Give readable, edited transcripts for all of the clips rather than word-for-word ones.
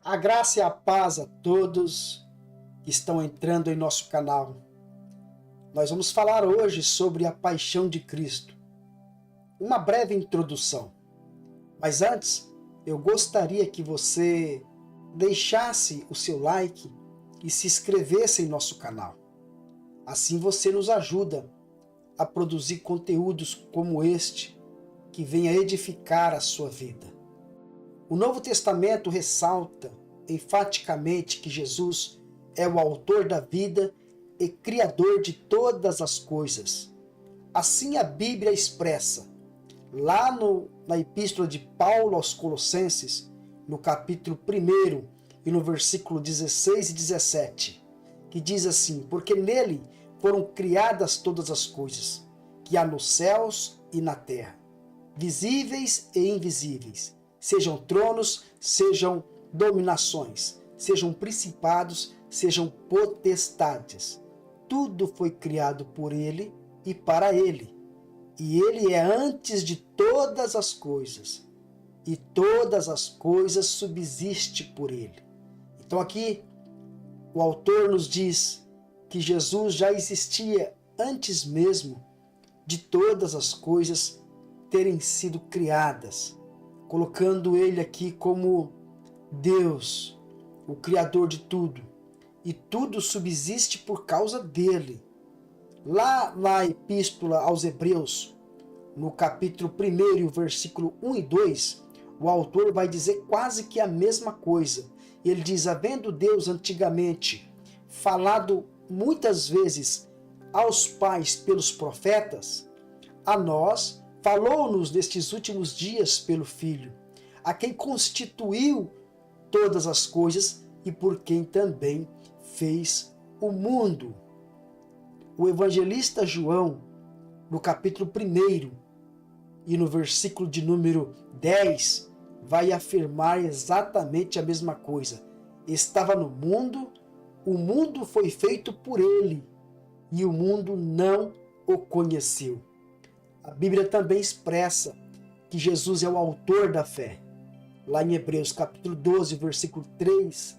A graça e a paz a todos que estão entrando em nosso canal. Nós vamos falar hoje sobre a paixão de Cristo. Uma breve introdução. Mas antes, eu gostaria que você deixasse o seu like e se inscrevesse em nosso canal. Assim você nos ajuda a produzir conteúdos como este, que venha edificar a sua vida. O Novo Testamento ressalta enfaticamente que Jesus é o autor da vida e criador de todas as coisas. Assim a Bíblia expressa, lá na Epístola de Paulo aos Colossenses, no capítulo 1 e no versículo 16 e 17, que diz assim: porque nele foram criadas todas as coisas, que há nos céus e na terra, visíveis e invisíveis, sejam tronos, sejam dominações, sejam principados, sejam potestades. Tudo foi criado por ele e para ele. E ele é antes de todas as coisas, e todas as coisas subsistem por ele. Então aqui o autor nos diz que Jesus já existia antes mesmo de todas as coisas terem sido criadas, colocando ele aqui como Deus, o Criador de tudo, e tudo subsiste por causa dele. Lá na Epístola aos Hebreus, no capítulo 1, versículo 1 e 2, o autor vai dizer quase que a mesma coisa. Ele diz: havendo Deus antigamente falado muitas vezes aos pais pelos profetas, a nós falou-nos nestes últimos dias pelo Filho, a quem constituiu todas as coisas e por quem também fez o mundo. O evangelista João, no capítulo 1 e no versículo de número 10, vai afirmar exatamente a mesma coisa. Estava no mundo, o mundo foi feito por ele, e o mundo não o conheceu. A Bíblia também expressa que Jesus é o autor da fé. Lá em Hebreus capítulo 12, versículo 3,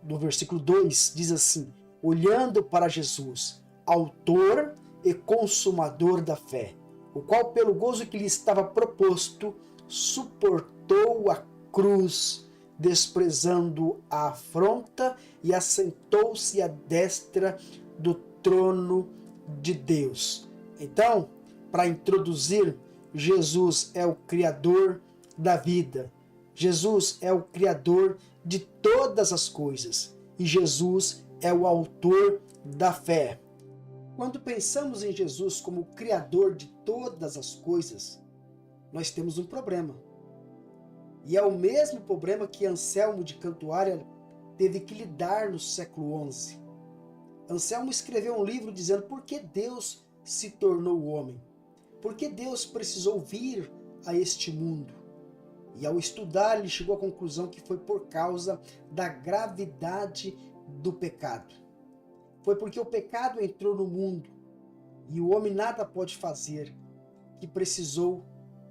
no versículo 2, diz assim: olhando para Jesus, autor e consumador da fé, o qual pelo gozo que lhe estava proposto, suportou a cruz, desprezando a afronta, e assentou-se à destra do trono de Deus. Então, para introduzir, Jesus é o Criador da vida. Jesus é o Criador de todas as coisas. E Jesus é o autor da fé. Quando pensamos em Jesus como o Criador de todas as coisas, nós temos um problema. E é o mesmo problema que Anselmo de Cantuária teve que lidar no século XI. Anselmo escreveu um livro dizendo por que Deus se tornou homem. Por que Deus precisou vir a este mundo? E ao estudar, ele chegou à conclusão que foi por causa da gravidade do pecado. Foi porque o pecado entrou no mundo e o homem nada pode fazer, que precisou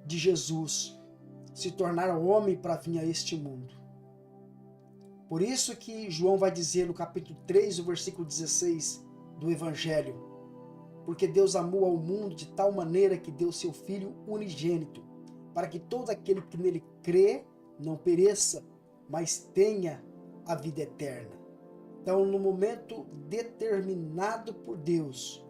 de Jesus se tornar homem para vir a este mundo. Por isso que João vai dizer no capítulo 3, o versículo 16 do Evangelho: porque Deus amou ao mundo de tal maneira que deu seu Filho unigênito, para que todo aquele que nele crê não pereça, mas tenha a vida eterna. Então, no momento determinado por Deus,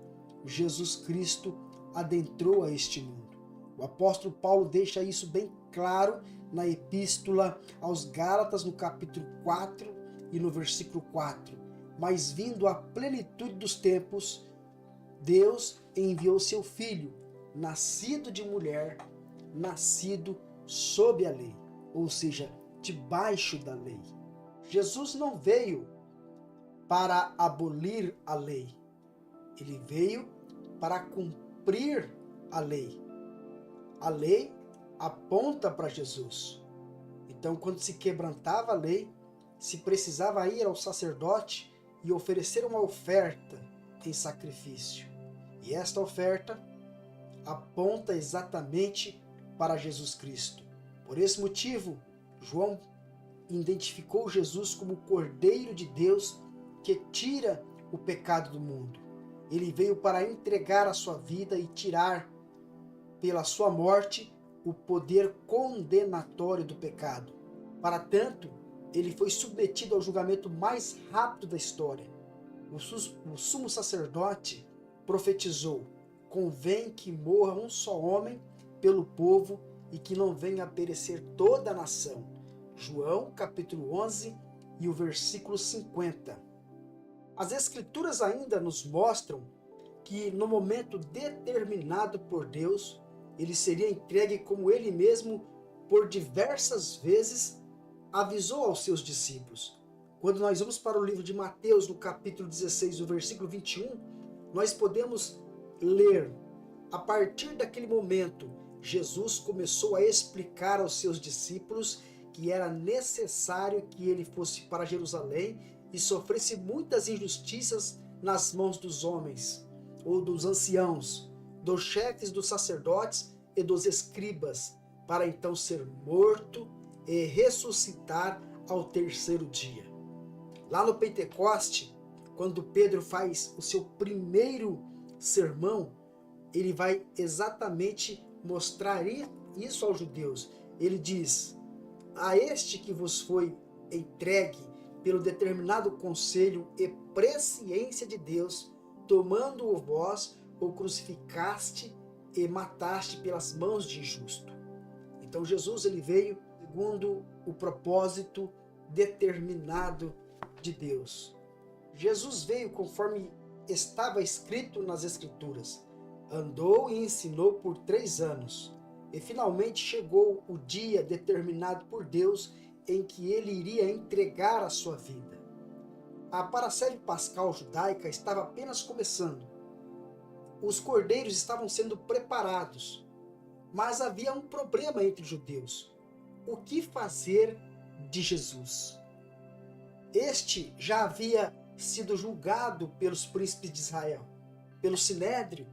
Jesus Cristo adentrou a este mundo. O apóstolo Paulo deixa isso bem claro na Epístola aos Gálatas, no capítulo 4 e no versículo 4. Mas vindo à plenitude dos tempos, Deus enviou seu Filho, nascido de mulher, nascido sob a lei, ou seja, debaixo da lei. Jesus não veio para abolir a lei, ele veio para cumprir a lei. A lei aponta para Jesus. Então, quando se quebrantava a lei, se precisava ir ao sacerdote e oferecer uma oferta em sacrifício. E esta oferta aponta exatamente para Jesus Cristo. Por esse motivo, João identificou Jesus como o Cordeiro de Deus que tira o pecado do mundo. Ele veio para entregar a sua vida e tirar, pela sua morte, o poder condenatório do pecado. Para tanto, ele foi submetido ao julgamento mais rápido da história. O sumo sacerdote profetizou: convém que morra um só homem pelo povo e que não venha a perecer toda a nação. João capítulo 11 e o versículo 50. As Escrituras ainda nos mostram que no momento determinado por Deus, ele seria entregue como ele mesmo por diversas vezes avisou aos seus discípulos. Quando nós vamos para o livro de Mateus, no capítulo 16, o versículo 21, nós podemos ler: a partir daquele momento, Jesus começou a explicar aos seus discípulos que era necessário que ele fosse para Jerusalém e sofresse muitas injustiças nas mãos dos homens, ou dos anciãos, dos chefes dos sacerdotes e dos escribas, para então ser morto e ressuscitar ao terceiro dia. Lá no Pentecoste, quando Pedro faz o seu primeiro sermão, ele vai exatamente mostrar isso aos judeus. Ele diz: a este que vos foi entregue pelo determinado conselho e presciência de Deus, tomando-o vós, o crucificaste e mataste pelas mãos de injusto. Então Jesus ele veio segundo o propósito determinado de Deus. Jesus veio conforme estava escrito nas Escrituras. Andou e ensinou por 3 anos. E finalmente chegou o dia determinado por Deus em que ele iria entregar a sua vida. A parasérie pascal judaica estava apenas começando. Os cordeiros estavam sendo preparados. Mas havia um problema entre os judeus. O que fazer de Jesus? Este já havia sido julgado pelos príncipes de Israel, pelo Sinédrio,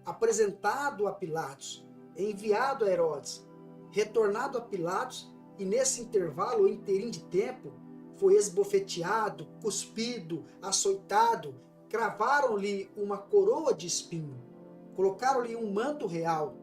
apresentado a Pilatos, enviado a Herodes, retornado a Pilatos, e nesse intervalo, inteirinho de tempo, foi esbofeteado, cuspido, açoitado, cravaram-lhe uma coroa de espinho, colocaram-lhe um manto real,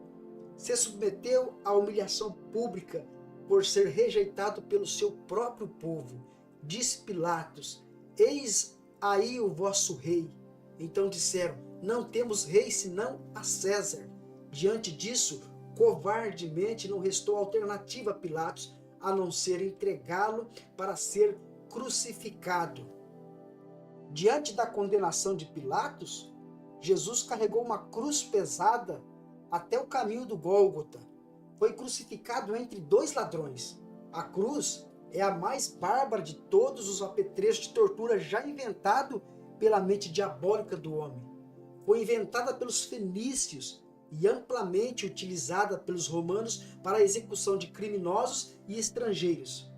se submeteu à humilhação pública por ser rejeitado pelo seu próprio povo. Disse Pilatos: eis aí o vosso rei. Então disseram: não temos rei senão a César. Diante disso, covardemente não restou alternativa a Pilatos a não ser entregá-lo para ser crucificado. Diante da condenação de Pilatos, Jesus carregou uma cruz pesada até o caminho do Gólgota. Foi crucificado entre 2 ladrões. A cruz é a mais bárbara de todos os apetrechos de tortura já inventado pela mente diabólica do homem. Foi inventada pelos fenícios e amplamente utilizada pelos romanos para a execução de criminosos e estrangeiros.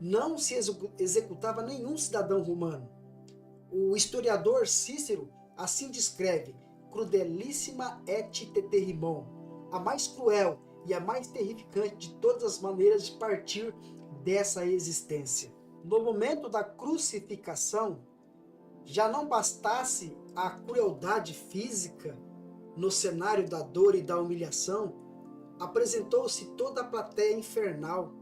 Não se executava nenhum cidadão romano. O historiador Cícero assim descreve: crudelíssima et teterrimon, a mais cruel e a mais terrificante de todas as maneiras de partir dessa existência. No momento da crucificação, já não bastasse a crueldade física no cenário da dor e da humilhação, apresentou-se toda a plateia infernal,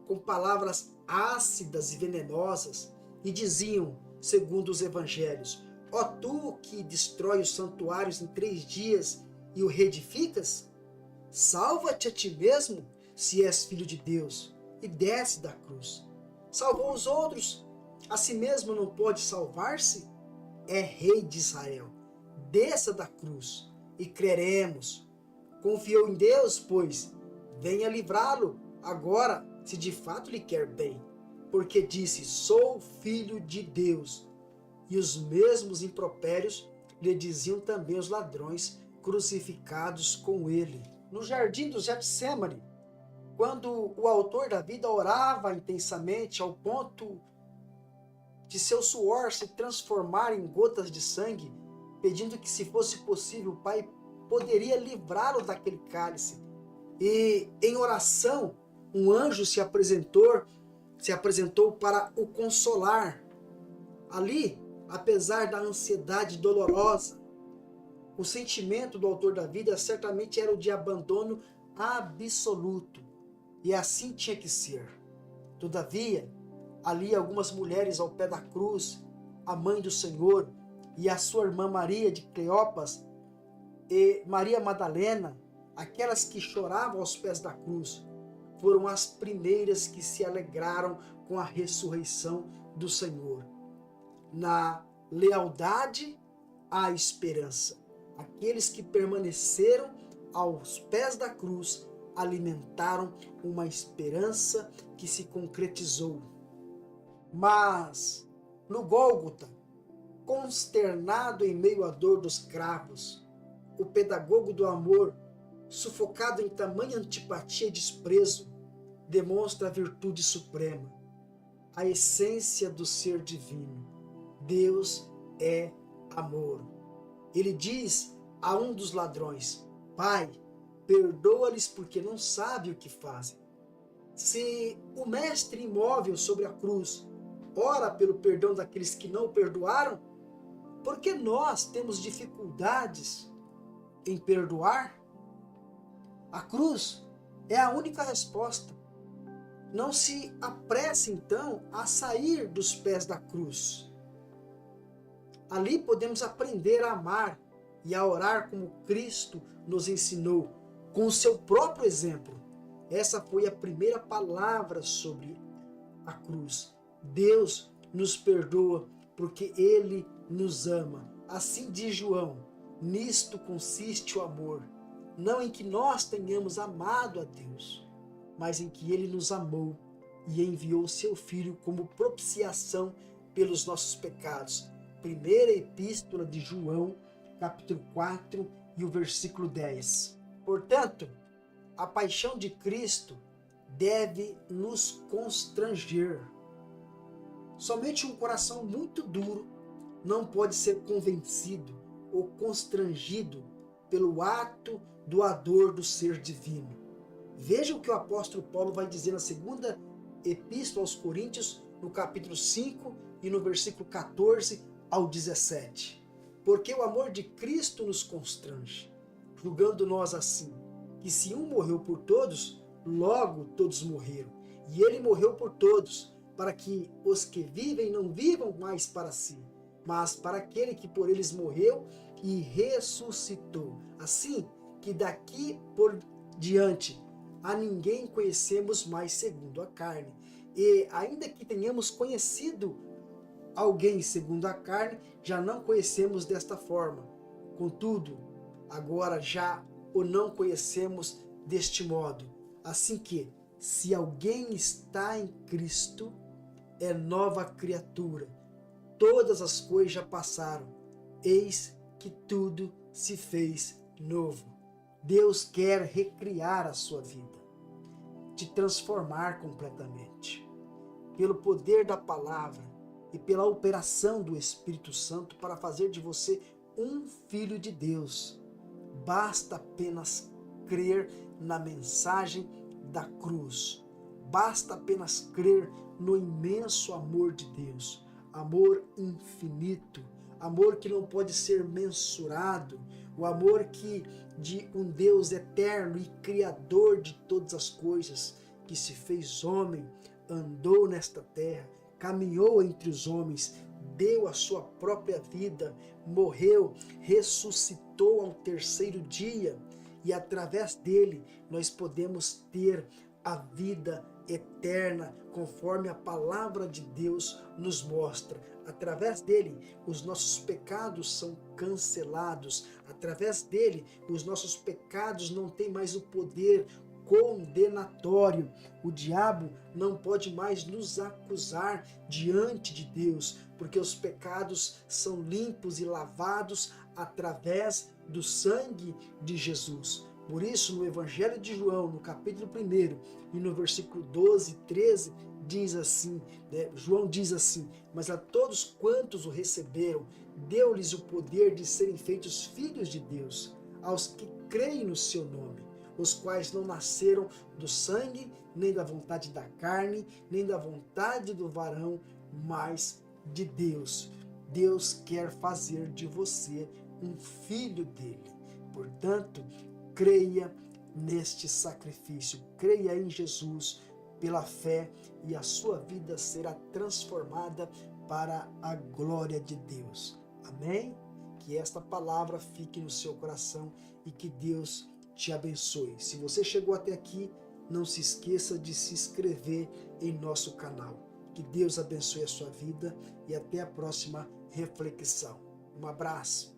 com palavras ácidas e venenosas, e diziam, segundo os evangelhos: ó tu que destrói os santuários em 3 dias e o reedificas, salva-te a ti mesmo, se és filho de Deus, e desce da cruz. Salvou os outros, a si mesmo não pode salvar-se? É rei de Israel. Desça da cruz e creremos. Confiou em Deus, pois venha livrá-lo agora, se de fato lhe quer bem, porque disse: sou filho de Deus. E os mesmos impropérios lhe diziam também os ladrões crucificados com ele. No jardim do Getsêmani, quando o autor da vida orava intensamente ao ponto de seu suor se transformar em gotas de sangue, pedindo que, se fosse possível, o Pai poderia livrá-lo daquele cálice. E em oração, um anjo se apresentou se apresentou para o consolar. Ali, apesar da ansiedade dolorosa, o sentimento do autor da vida certamente era o de abandono absoluto. E assim tinha que ser. Todavia, ali algumas mulheres ao pé da cruz, a mãe do Senhor e a sua irmã Maria de Cleopas e Maria Madalena, aquelas que choravam aos pés da cruz, foram as primeiras que se alegraram com a ressurreição do Senhor. Na lealdade à esperança, aqueles que permaneceram aos pés da cruz alimentaram uma esperança que se concretizou. Mas no Gólgota, consternado em meio à dor dos cravos, o pedagogo do amor, sufocado em tamanha antipatia e desprezo, demonstra a virtude suprema, a essência do ser divino. Deus é amor. Ele diz a um dos ladrões: Pai, perdoa-lhes porque não sabem o que fazem. Se o mestre imóvel sobre a cruz ora pelo perdão daqueles que não o perdoaram, por que nós temos dificuldades em perdoar? A cruz é a única resposta. Não se apresse então a sair dos pés da cruz. Ali podemos aprender a amar e a orar como Cristo nos ensinou, com o seu próprio exemplo. Essa foi a primeira palavra sobre a cruz. Deus nos perdoa porque Ele nos ama. Assim diz João: nisto consiste o amor, não em que nós tenhamos amado a Deus, mas em que Ele nos amou e enviou seu Filho como propiciação pelos nossos pecados. Primeira Epístola de João, capítulo 4 e o versículo 10. Portanto, a paixão de Cristo deve nos constranger. Somente um coração muito duro não pode ser convencido ou constrangido pelo ato doador do ser divino. Veja o que o apóstolo Paulo vai dizer na segunda Epístola aos Coríntios, no capítulo 5 e no versículo 14 ao 17. Porque o amor de Cristo nos constrange, julgando nós assim, que se um morreu por todos, logo todos morreram. E ele morreu por todos, para que os que vivem não vivam mais para si, mas para aquele que por eles morreu e ressuscitou. Assim que daqui por diante a ninguém conhecemos mais segundo a carne. E ainda que tenhamos conhecido alguém segundo a carne, já não conhecemos desta forma. Contudo, agora já o não conhecemos deste modo. Assim que, se alguém está em Cristo, é nova criatura. Todas as coisas já passaram, eis que tudo se fez novo. Deus quer recriar a sua vida, te transformar completamente, pelo poder da palavra e pela operação do Espírito Santo, para fazer de você um filho de Deus. Basta apenas crer na mensagem da cruz. Basta apenas crer no imenso amor de Deus. Amor infinito, amor que não pode ser mensurado, o amor que de um Deus eterno e criador de todas as coisas, que se fez homem, andou nesta terra, caminhou entre os homens, deu a sua própria vida, morreu, ressuscitou ao terceiro dia, e através dele nós podemos ter a vida eterna, conforme a palavra de Deus nos mostra. Através dele, os nossos pecados são cancelados. Através dele, os nossos pecados não têm mais o poder condenatório. O diabo não pode mais nos acusar diante de Deus, porque os pecados são limpos e lavados através do sangue de Jesus. Por isso, no Evangelho de João, no capítulo 1 e no versículo 12 e 13, diz assim, João diz assim: mas a todos quantos o receberam, deu-lhes o poder de serem feitos filhos de Deus, aos que creem no seu nome, os quais não nasceram do sangue, nem da vontade da carne, nem da vontade do varão, mas de Deus. Deus quer fazer de você um filho dele. Portanto, creia neste sacrifício, creia em Jesus pela fé e a sua vida será transformada para a glória de Deus. Amém? Que esta palavra fique no seu coração e que Deus te abençoe. Se você chegou até aqui, não se esqueça de se inscrever em nosso canal. Que Deus abençoe a sua vida e até a próxima reflexão. Um abraço.